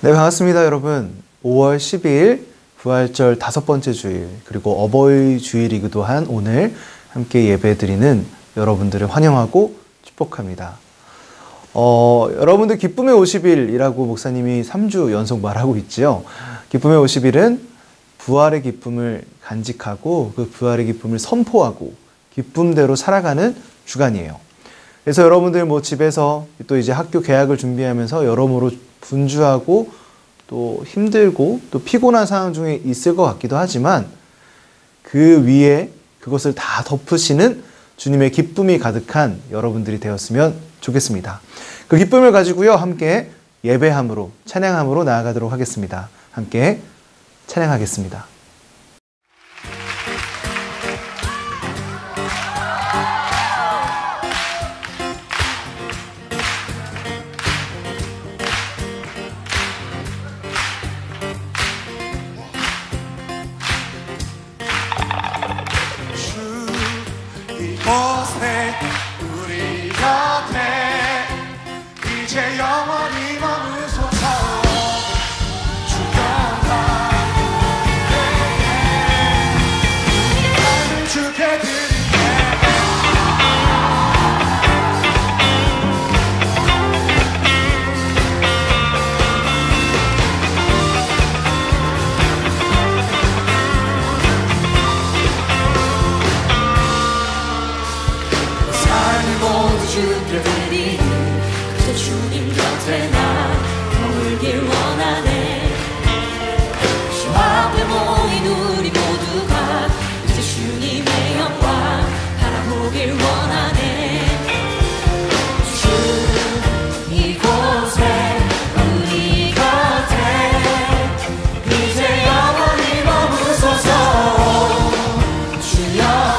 네, 반갑습니다, 여러분. 5월 12일 부활절 5번째 주일, 그리고 어버이 주일이기도 한 오늘 함께 예배드리는 여러분들을 환영하고 축복합니다. 여러분들 기쁨의 50일이라고 목사님이 3주 연속 말하고 있지요. 기쁨의 50일은 부활의 기쁨을 간직하고 그 부활의 기쁨을 선포하고 기쁨대로 살아가는 주간이에요. 그래서 여러분들 집에서 또 이제 학교 개학을 준비하면서 여러모로 분주하고 또 힘들고 또 피곤한 상황 중에 있을 것 같기도 하지만 그 위에 그것을 다 덮으시는 주님의 기쁨이 가득한 여러분들이 되었으면 좋겠습니다. 그 기쁨을 가지고요, 함께 예배함으로, 찬양함으로 나아가도록 하겠습니다. 함께 찬양하겠습니다. 이곳에 우리 곁에 이제 영원히 머무소서. 주여가 삶을 주께 드릴게. 주께 드리니 그저 주님 곁에 나 머물길 원하네. 주 앞에 모인 우리 모두가 이제 주님의 영광 바라보길 원하네. 주 이곳에 우리 곁에 이제 영원히 머무소서. 주 영광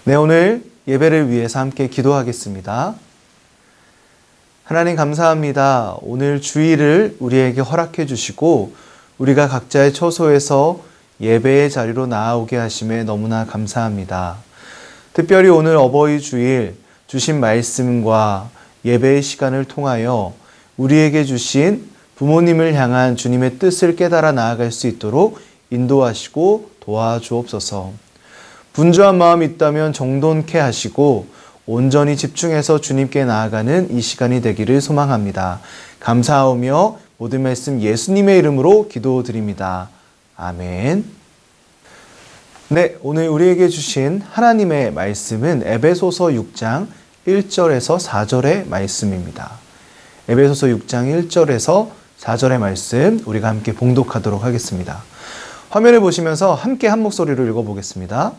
네, 오늘 예배를 위해서 함께 기도하겠습니다. 하나님 감사합니다. 오늘 주일을 우리에게 허락해 주시고 우리가 각자의 처소에서 예배의 자리로 나아오게 하심에 너무나 감사합니다. 특별히 오늘 어버이 주일 주신 말씀과 예배의 시간을 통하여 우리에게 주신 부모님을 향한 주님의 뜻을 깨달아 나아갈 수 있도록 인도하시고 도와주옵소서. 분주한 마음이 있다면 정돈케 하시고 온전히 집중해서 주님께 나아가는 이 시간이 되기를 소망합니다. 감사하며 모든 말씀 예수님의 이름으로 기도드립니다. 아멘. 네, 오늘 우리에게 주신 하나님의 말씀은 에베소서 6장 1절에서 4절의 말씀입니다. 에베소서 6장 1절에서 4절의 말씀 우리가 함께 봉독하도록 하겠습니다. 화면을 보시면서 함께 한 목소리로 읽어보겠습니다.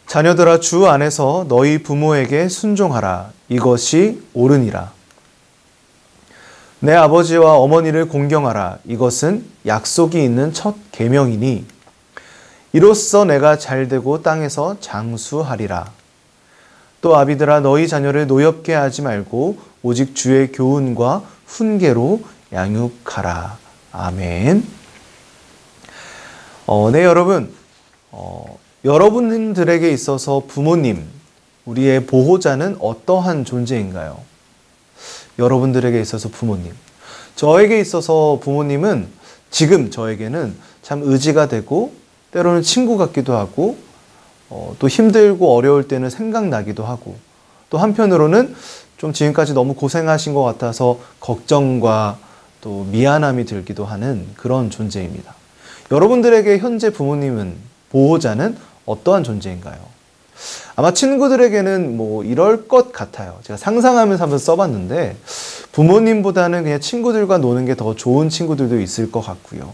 자녀들아, 주 안에서 너희 부모에게 순종하라. 이것이 옳으니라. 내 아버지와 어머니를 공경하라. 이것은 약속이 있는 첫 계명이니 이로써 내가 잘되고 땅에서 장수하리라. 또 아비들아, 너희 자녀를 노엽게 하지 말고 오직 주의 교훈과 훈계로 양육하라. 아멘. 네, 여러분. 여러분들에게 있어서 부모님, 우리의 보호자는 어떠한 존재인가요? 여러분들에게 있어서 부모님. 저에게 있어서 부모님은 지금 저에게는 참 의지가 되고 때로는 친구 같기도 하고 또 힘들고 어려울 때는 생각나기도 하고 또 한편으로는 좀 지금까지 너무 고생하신 것 같아서 걱정과 또 미안함이 들기도 하는 그런 존재입니다. 여러분들에게 현재 부모님은, 보호자는 어떠한 존재인가요? 아마 친구들에게는 뭐 이럴 것 같아요. 제가 상상하면서 한번 써봤는데 부모님보다는 그냥 친구들과 노는 게 더 좋은 친구들도 있을 것 같고요.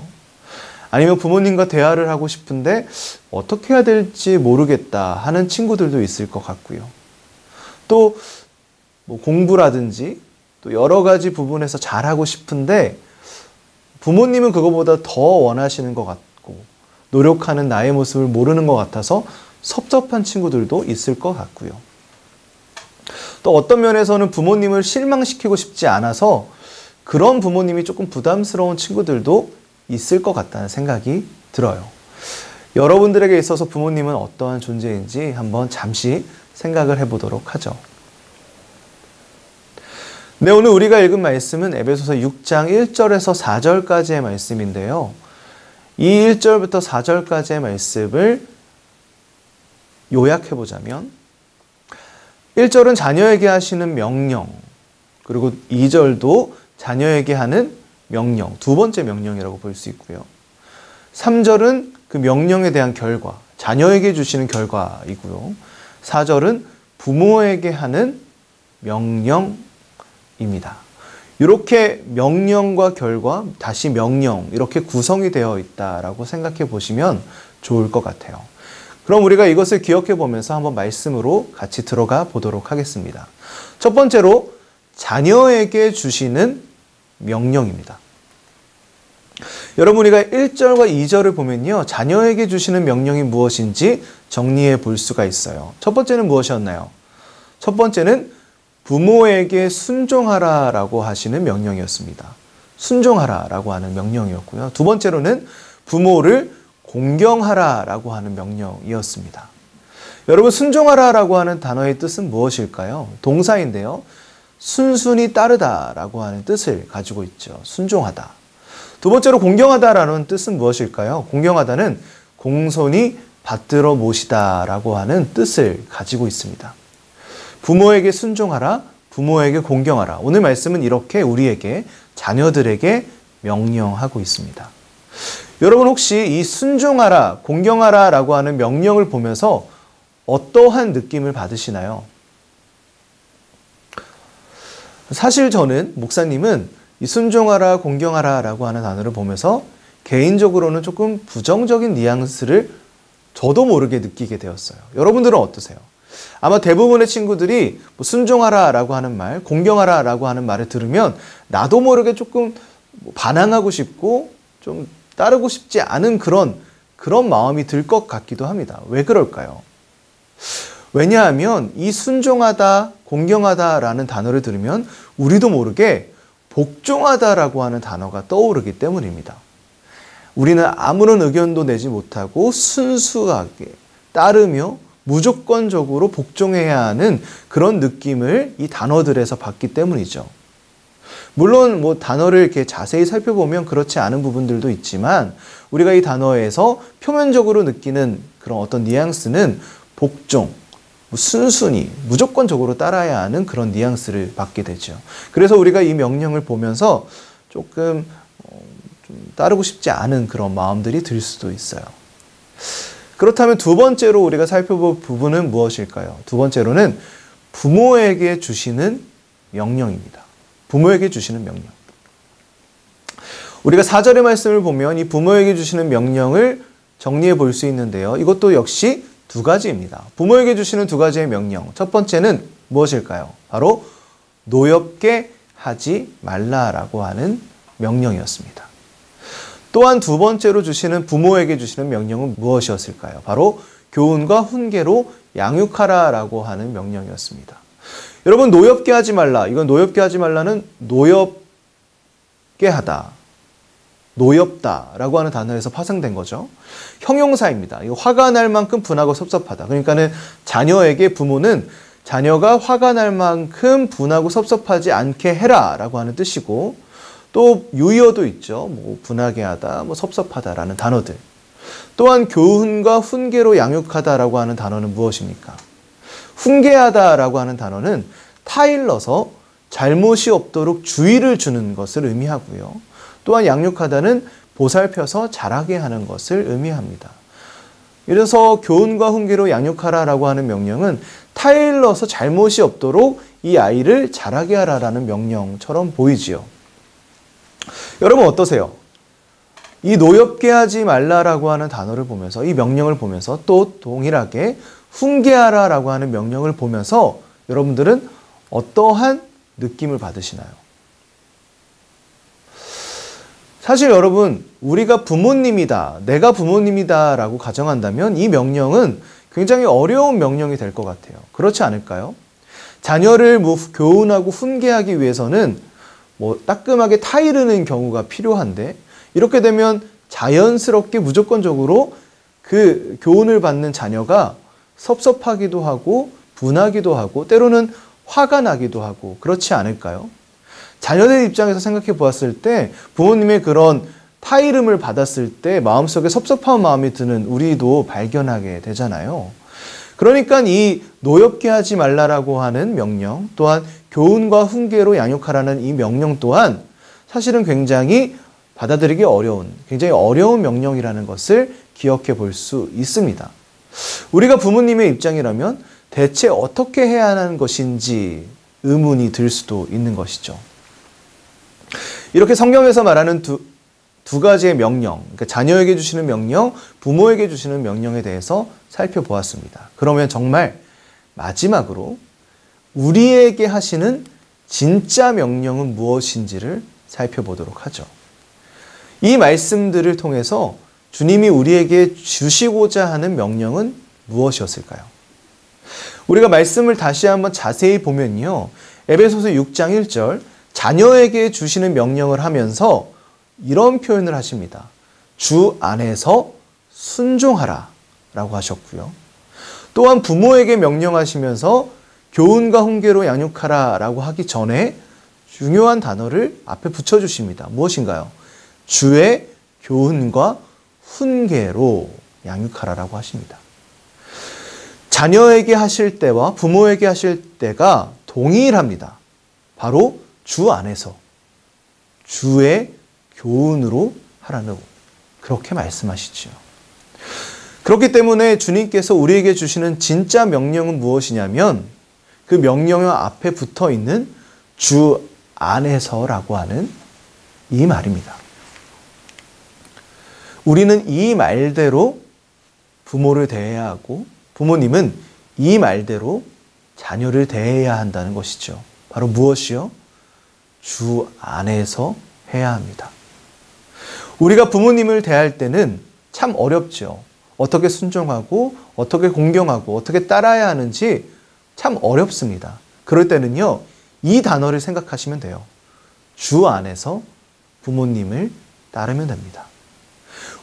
아니면 부모님과 대화를 하고 싶은데 어떻게 해야 될지 모르겠다 하는 친구들도 있을 것 같고요. 또 뭐 공부라든지 또 여러 가지 부분에서 잘하고 싶은데 부모님은 그거보다 더 원하시는 것 같고 노력하는 나의 모습을 모르는 것 같아서 섭섭한 친구들도 있을 것 같고요. 또 어떤 면에서는 부모님을 실망시키고 싶지 않아서 그런 부모님이 조금 부담스러운 친구들도 있을 것 같다는 생각이 들어요. 여러분들에게 있어서 부모님은 어떠한 존재인지 한번 잠시 생각을 해보도록 하죠. 네, 오늘 우리가 읽은 말씀은 에베소서 6장 1절에서 4절까지의 말씀인데요. 이 1절부터 4절까지의 말씀을 요약해보자면 1절은 자녀에게 하시는 명령, 그리고 2절도 자녀에게 하는 명령, 두 번째 명령이라고 볼 수 있고요. 3절은 그 명령에 대한 결과, 자녀에게 주시는 결과이고요. 4절은 부모에게 하는 명령입니다. 이렇게 명령과 결과, 다시 명령, 이렇게 구성이 되어 있다라고 생각해 보시면 좋을 것 같아요. 그럼 우리가 이것을 기억해 보면서 한번 말씀으로 같이 들어가 보도록 하겠습니다. 첫 번째로 자녀에게 주시는 명령입니다. 여러분, 우리가 1절과 2절을 보면요, 자녀에게 주시는 명령이 무엇인지 정리해 볼 수가 있어요. 첫 번째는 무엇이었나요? 첫 번째는 부모에게 순종하라 라고 하시는 명령이었습니다. 순종하라 라고 하는 명령이었고요. 두 번째로는 부모를 공경하라 라고 하는 명령이었습니다. 여러분, 순종하라 라고 하는 단어의 뜻은 무엇일까요? 동사인데요. 순순히 따르다 라고 하는 뜻을 가지고 있죠. 순종하다. 두 번째로 공경하다 라는 뜻은 무엇일까요? 공경하다는 공손히 받들어 모시다 라고 하는 뜻을 가지고 있습니다. 부모에게 순종하라, 부모에게 공경하라. 오늘 말씀은 이렇게 우리에게, 자녀들에게 명령하고 있습니다. 여러분, 혹시 이 순종하라, 공경하라 라고 하는 명령을 보면서 어떠한 느낌을 받으시나요? 사실 저는, 목사님은 이 순종하라, 공경하라 라고 하는 단어를 보면서 개인적으로는 조금 부정적인 뉘앙스를 저도 모르게 느끼게 되었어요. 여러분들은 어떠세요? 아마 대부분의 친구들이 뭐 순종하라 라고 하는 말, 공경하라 라고 하는 말을 들으면 나도 모르게 조금 반항하고 싶고 좀 따르고 싶지 않은 그런 마음이 들 것 같기도 합니다. 왜 그럴까요? 왜냐하면 이 순종하다, 공경하다라는 단어를 들으면 우리도 모르게 복종하다라고 하는 단어가 떠오르기 때문입니다. 우리는 아무런 의견도 내지 못하고 순수하게 따르며 무조건적으로 복종해야 하는 그런 느낌을 이 단어들에서 받기 때문이죠. 물론 뭐 단어를 이렇게 자세히 살펴보면 그렇지 않은 부분들도 있지만 우리가 이 단어에서 표면적으로 느끼는 그런 어떤 뉘앙스는 복종, 순순히 무조건적으로 따라야 하는 그런 뉘앙스를 받게 되죠. 그래서 우리가 이 명령을 보면서 조금 좀 따르고 싶지 않은 그런 마음들이 들 수도 있어요. 그렇다면 두 번째로 우리가 살펴볼 부분은 무엇일까요? 두 번째로는 부모에게 주시는 명령입니다. 부모에게 주시는 명령. 우리가 4절의 말씀을 보면 이 부모에게 주시는 명령을 정리해 볼 수 있는데요. 이것도 역시 두 가지입니다. 부모에게 주시는 두 가지의 명령. 첫 번째는 무엇일까요? 바로 노엽게 하지 말라라고 하는 명령이었습니다. 또한 두 번째로 주시는 부모에게 주시는 명령은 무엇이었을까요? 바로 교훈과 훈계로 양육하라라고 하는 명령이었습니다. 여러분, 노엽게 하지 말라. 이건 노엽게 하지 말라는 노엽게 하다, 노엽다라고 하는 단어에서 파생된 거죠. 형용사입니다. 이거 화가 날 만큼 분하고 섭섭하다. 그러니까는 자녀에게 부모는 자녀가 화가 날 만큼 분하고 섭섭하지 않게 해라라고 하는 뜻이고, 또 유의어도 있죠. 뭐 분하게 하다, 뭐 섭섭하다라는 단어들. 또한 교훈과 훈계로 양육하다라고 하는 단어는 무엇입니까? 훈계하다라고 하는 단어는 타일러서 잘못이 없도록 주의를 주는 것을 의미하고요. 또한 양육하다는 보살펴서 자라게 하는 것을 의미합니다. 이래서 교훈과 훈계로 양육하라라고 하는 명령은 타일러서 잘못이 없도록 이 아이를 자라게 하라라는 명령처럼 보이지요. 여러분 어떠세요? 이 노엽게 하지 말라라고 하는 단어를 보면서, 이 명령을 보면서, 또 동일하게 훈계하라라고 하는 명령을 보면서 여러분들은 어떠한 느낌을 받으시나요? 사실 여러분, 우리가 부모님이다, 내가 부모님이다 라고 가정한다면 이 명령은 굉장히 어려운 명령이 될 것 같아요. 그렇지 않을까요? 자녀를 교훈하고 훈계하기 위해서는 따끔하게 타이르는 경우가 필요한데, 이렇게 되면 자연스럽게 무조건적으로 그 교훈을 받는 자녀가 섭섭하기도 하고 분하기도 하고 때로는 화가 나기도 하고 그렇지 않을까요? 자녀들 입장에서 생각해 보았을 때 부모님의 그런 타이름을 받았을 때 마음속에 섭섭한 마음이 드는 우리도 발견하게 되잖아요. 그러니까 이 노엽게 하지 말라라고 하는 명령, 또한 교훈과 훈계로 양육하라는 이 명령 또한 사실은 굉장히 받아들이기 어려운, 굉장히 어려운 명령이라는 것을 기억해 볼 수 있습니다. 우리가 부모님의 입장이라면 대체 어떻게 해야 하는 것인지 의문이 들 수도 있는 것이죠. 이렇게 성경에서 말하는 두 가지의 명령, 그러니까 자녀에게 주시는 명령, 부모에게 주시는 명령에 대해서 살펴보았습니다. 그러면 정말 마지막으로 우리에게 하시는 진짜 명령은 무엇인지를 살펴보도록 하죠. 이 말씀들을 통해서 주님이 우리에게 주시고자 하는 명령은 무엇이었을까요? 우리가 말씀을 다시 한번 자세히 보면요, 에베소서 6장 1절 자녀에게 주시는 명령을 하면서 이런 표현을 하십니다. 주 안에서 순종하라 라고 하셨고요. 또한 부모에게 명령하시면서 교훈과 훈계로 양육하라 라고 하기 전에 중요한 단어를 앞에 붙여주십니다. 무엇인가요? 주의 교훈과 훈계로 양육하라라고 하십니다. 자녀에게 하실 때와 부모에게 하실 때가 동일합니다. 바로 주 안에서 주의 교훈으로 하라는, 그렇게 말씀하시죠. 그렇기 때문에 주님께서 우리에게 주시는 진짜 명령은 무엇이냐면 그 명령 앞에 붙어 있는 주 안에서라고 하는 이 말입니다. 우리는 이 말대로 부모를 대해야 하고 부모님은 이 말대로 자녀를 대해야 한다는 것이죠. 바로 무엇이요? 주 안에서 해야 합니다. 우리가 부모님을 대할 때는 참 어렵죠. 어떻게 순종하고 어떻게 공경하고 어떻게 따라야 하는지 참 어렵습니다. 그럴 때는요, 이 단어를 생각하시면 돼요. 주 안에서 부모님을 따르면 됩니다.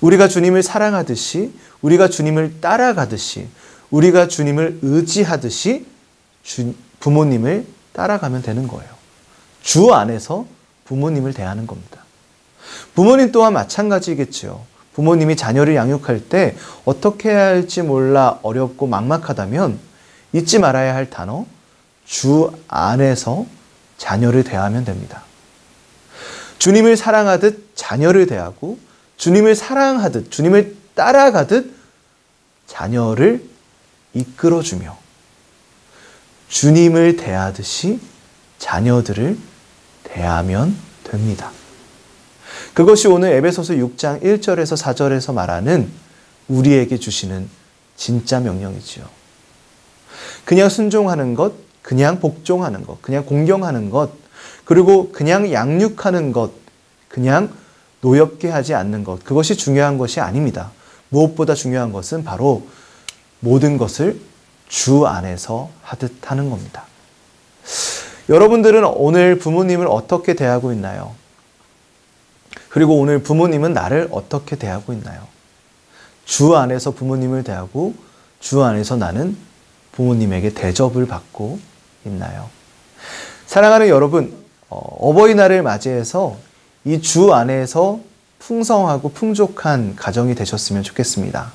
우리가 주님을 사랑하듯이, 우리가 주님을 따라가듯이, 우리가 주님을 의지하듯이 부모님을 따라가면 되는 거예요. 주 안에서 부모님을 대하는 겁니다. 부모님 또한 마찬가지겠지요. 부모님이 자녀를 양육할 때 어떻게 해야 할지 몰라 어렵고 막막하다면 잊지 말아야 할 단어, 주 안에서 자녀를 대하면 됩니다. 주님을 사랑하듯 자녀를 대하고 주님을 사랑하듯 주님을 따라가듯 자녀를 이끌어주며 주님을 대하듯이 자녀들을 대하면 됩니다. 그것이 오늘 에베소서 6장 1절에서 4절에서 말하는 우리에게 주시는 진짜 명령이지요. 그냥 순종하는 것, 그냥 복종하는 것, 그냥 공경하는 것, 그리고 그냥 양육하는 것, 그냥 노엽게 하지 않는 것, 그것이 중요한 것이 아닙니다. 무엇보다 중요한 것은 바로 모든 것을 주 안에서 하듯 하는 겁니다. 여러분들은 오늘 부모님을 어떻게 대하고 있나요? 그리고 오늘 부모님은 나를 어떻게 대하고 있나요? 주 안에서 부모님을 대하고 주 안에서 나는 부모님에게 대접을 받고 있나요? 사랑하는 여러분, 어버이날을 맞이해서 이 주 안에서 풍성하고 풍족한 가정이 되셨으면 좋겠습니다.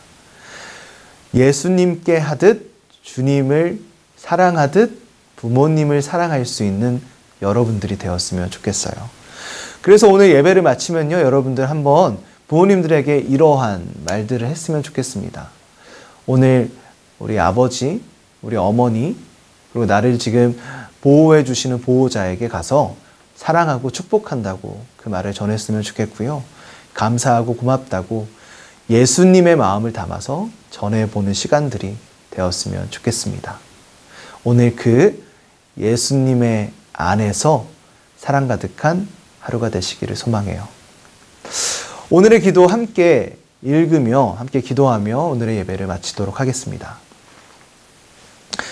예수님께 하듯 주님을 사랑하듯 부모님을 사랑할 수 있는 여러분들이 되었으면 좋겠어요. 그래서 오늘 예배를 마치면요, 여러분들 한번 부모님들에게 이러한 말들을 했으면 좋겠습니다. 오늘 우리 아버지, 우리 어머니, 그리고 나를 지금 보호해 주시는 보호자에게 가서 사랑하고 축복한다고 그 말을 전했으면 좋겠고요. 감사하고 고맙다고 예수님의 마음을 담아서 전해보는 시간들이 되었으면 좋겠습니다. 오늘 그 예수님의 안에서 사랑 가득한 하루가 되시기를 소망해요. 오늘의 기도 함께 읽으며 함께 기도하며 오늘의 예배를 마치도록 하겠습니다.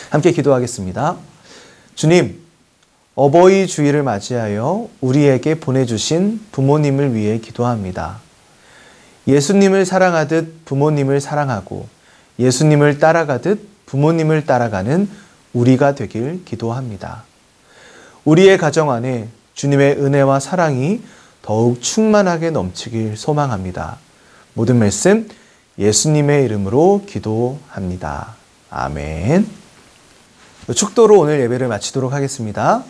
함께 기도하겠습니다. 주님, 어버이 주일을 맞이하여 우리에게 보내주신 부모님을 위해 기도합니다. 예수님을 사랑하듯 부모님을 사랑하고 예수님을 따라가듯 부모님을 따라가는 우리가 되길 기도합니다. 우리의 가정 안에 주님의 은혜와 사랑이 더욱 충만하게 넘치길 소망합니다. 모든 말씀 예수님의 이름으로 기도합니다. 아멘. 축도로 오늘 예배를 마치도록 하겠습니다.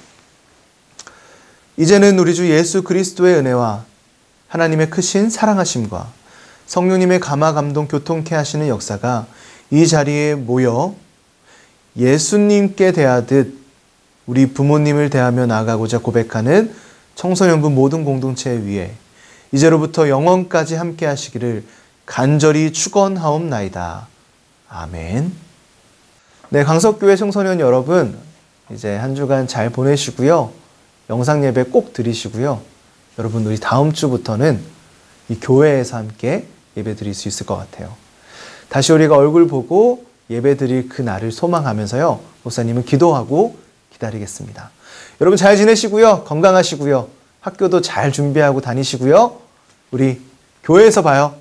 이제는 우리 주 예수 그리스도의 은혜와 하나님의 크신 사랑하심과 성령님의 감화 감동 교통케 하시는 역사가 이 자리에 모여 예수님께 대하듯 우리 부모님을 대하며 나아가고자 고백하는 청소년부 모든 공동체 위에 이제로부터 영원까지 함께 하시기를 간절히 축원하옵나이다. 아멘. 네, 강석교회 청소년 여러분, 이제 한 주간 잘 보내시고요. 영상 예배 꼭 드리시고요. 여러분, 우리 다음 주부터는 이 교회에서 함께 예배 드릴 수 있을 것 같아요. 다시 우리가 얼굴 보고 예배 드릴 그 날을 소망하면서요, 목사님은 기도하고 기다리겠습니다. 여러분 잘 지내시고요. 건강하시고요. 학교도 잘 준비하고 다니시고요. 우리 교회에서 봐요.